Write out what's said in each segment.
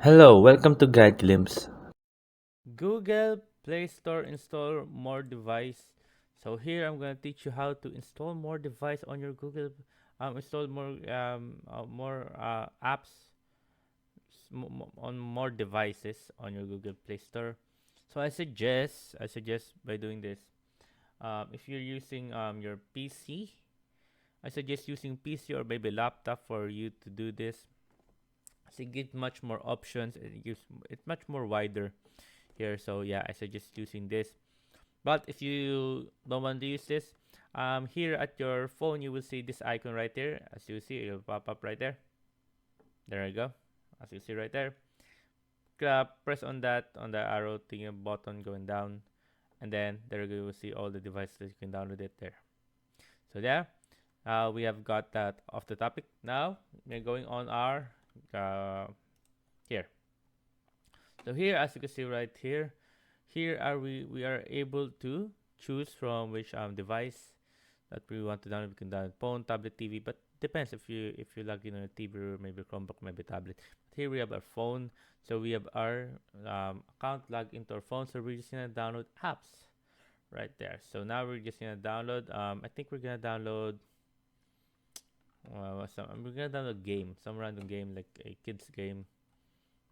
Hello, welcome to Guide Glimpse. Google Play Store install more device. So here I'm gonna teach you how to install more device on your Google. Install more apps on more devices on your Google Play Store. So I suggest by doing this. If you're using your PC, I suggest using PC or maybe laptop for you to do this. So it gives much more options. It's much more wider here. So yeah, I suggest using this. But if you don't want to use this, here at your phone, you will see this icon right there. As you see, it will pop up right there. There you go. As you see right there. Press on that, on the arrow thing button going down. And then there you will see all the devices you can download it there. So yeah, we have got that off the topic. Now, we're going on our here. So here, as you can see right here, we are able to choose from which device that we want to download. We can download phone, tablet, TV, but depends if you log in on a TV or maybe Chromebook, maybe tablet. But here we have our phone, so we have our account logged into our phone. So we're just gonna download apps right there. So now we're just gonna download. I think we're gonna download. We're gonna download game, some random game like a kids game.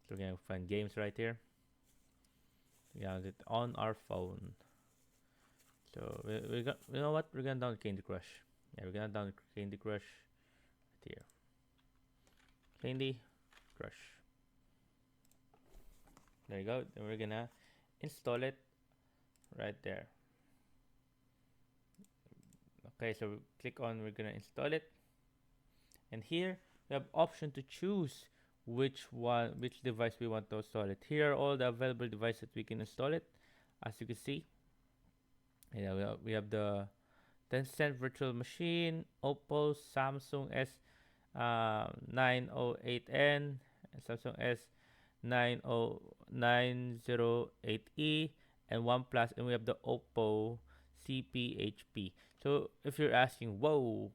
So we're gonna find games right here. Yeah, it on our phone. So we got, you know what? We're gonna download Candy Crush. Yeah, we're gonna download Candy Crush right here. Candy Crush. There you go. Then we're gonna install it right there. Okay, so we click on we're gonna install it, and here we have option to choose which device we want to install it. Here are all the available devices we can install it. As you can see, yeah, we have the Tencent Virtual Machine, Oppo, Samsung S 908N, Samsung S 90908E, and OnePlus, and we have the Oppo CPHP. So if you're asking, whoa,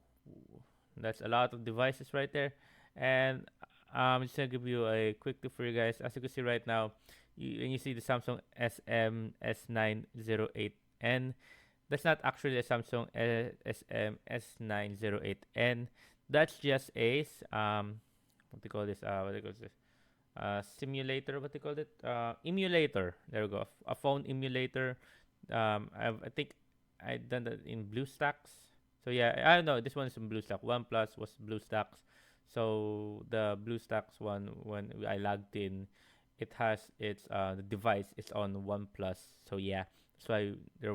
that's a lot of devices right there. And I'm just gonna give you a quick tip for you guys. As you can see right now, when you see the Samsung SM S908N, that's not actually a Samsung SM S908N. That's just a what do you call this? What do you call this? Simulator. What do you call it? Emulator. There we go. A phone emulator. I think I done that in BlueStacks. So yeah, I don't know. This one is in BlueStack. OnePlus was BlueStacks. So the BlueStacks one, when I logged in, it has its the device is on OnePlus. So yeah, that's why there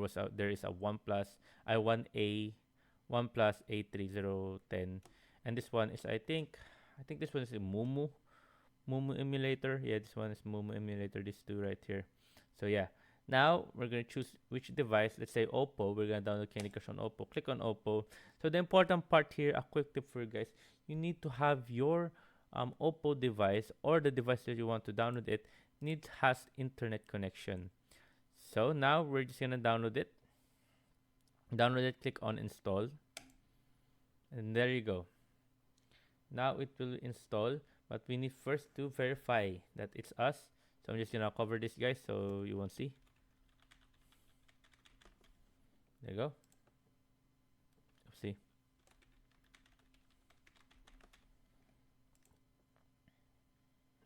is a OnePlus I1A OnePlus A3010, and this one is I think this one is a Mumu emulator. Yeah, this one is Mumu emulator. These two right here. So yeah. Now we're gonna choose which device. Let's say Oppo. We're gonna download Candy Crush on Oppo. Click on Oppo. So the important part here, a quick tip for you guys: you need to have your Oppo device or the device that you want to download it needs has internet connection. So now we're just gonna download it. Download it. Click on install, and there you go. Now it will install, but we need first to verify that it's us. So I'm just gonna cover this, guys, so you won't see. There you go. See.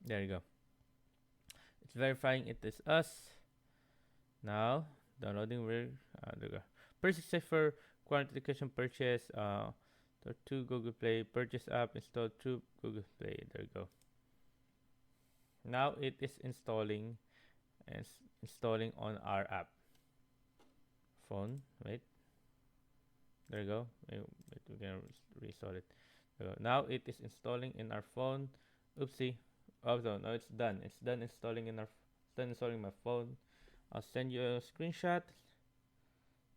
There you go. It's verifying it is us. Now downloading. There you go. Purchase safer quantification purchase. To Google Play purchase app installed through Google Play. There you go. Now it is installing and installing on our app phone. Wait. There you go. We're gonna restore it. Now it is installing in our phone. Oopsie. Oh no, it's done. It's done installing it's done installing my phone. I'll send you a screenshot.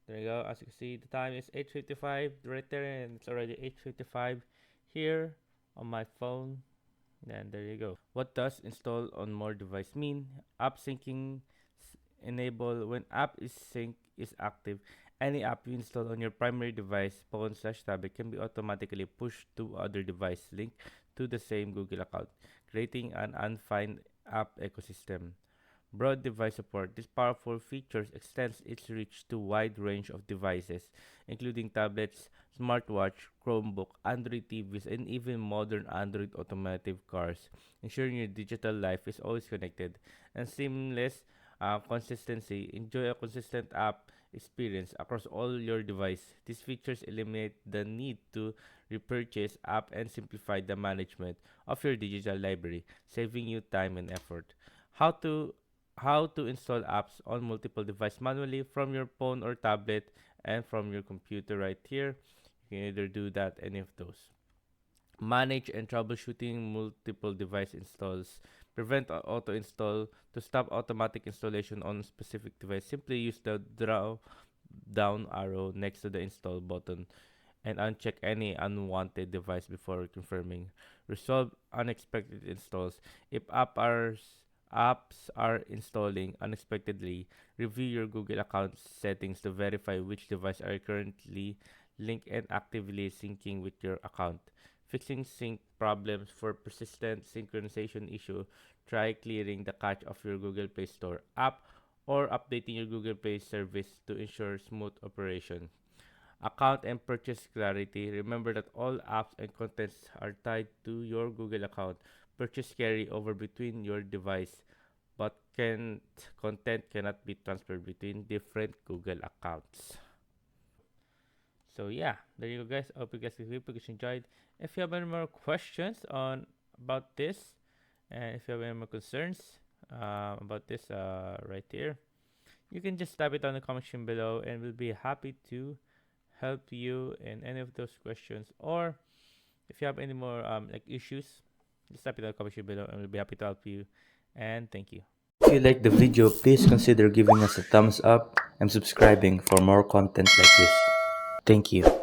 There you go. As you can see, the time is 8:55 right there, and it's already 8:55 here on my phone. And there you go. What does install on more device mean? App syncing enable when app is sync is active. Any app you install on your primary device, phone/tablet, can be automatically pushed to other device linked to the same Google account, creating an app ecosystem. Broad device support. This powerful feature extends its reach to a wide range of devices, including tablets, smartwatch, Chromebook, Android TVs, and even modern Android automotive cars, ensuring your digital life is always connected. And seamless consistency. Enjoy a consistent app experience across all your device. These features eliminate the need to repurchase app and simplify the management of your digital library, saving you time and effort. How to how to install apps on multiple devices manually from your phone or tablet and from your computer right here. You can either do that any of those. Manage and troubleshooting multiple device installs. Prevent auto install. To stop automatic installation on a specific device, simply use the draw down arrow next to the install button and uncheck any unwanted device before confirming. Resolve unexpected installs. If apps are installing unexpectedly, review your Google account settings to verify which device are currently linked and actively syncing with your account. Fixing sync problems. For persistent synchronization issue, try clearing the cache of your Google Play Store app or updating your Google Play service to ensure smooth operation. Account and purchase clarity. Remember that all apps and contents are tied to your Google account. Purchase carry over between your device, but content cannot be transferred between different Google accounts. So yeah, there you go, guys. I hope you guys enjoyed. If you have any more questions on about this, and if you have any more concerns about this right here, you can just type it on the comment section below, and we'll be happy to help you in any of those questions. Or if you have any more like issues, just type it on the comment section below, and we'll be happy to help you. And thank you. If you like the video, please consider giving us a thumbs up and subscribing for more content like this. Thank you.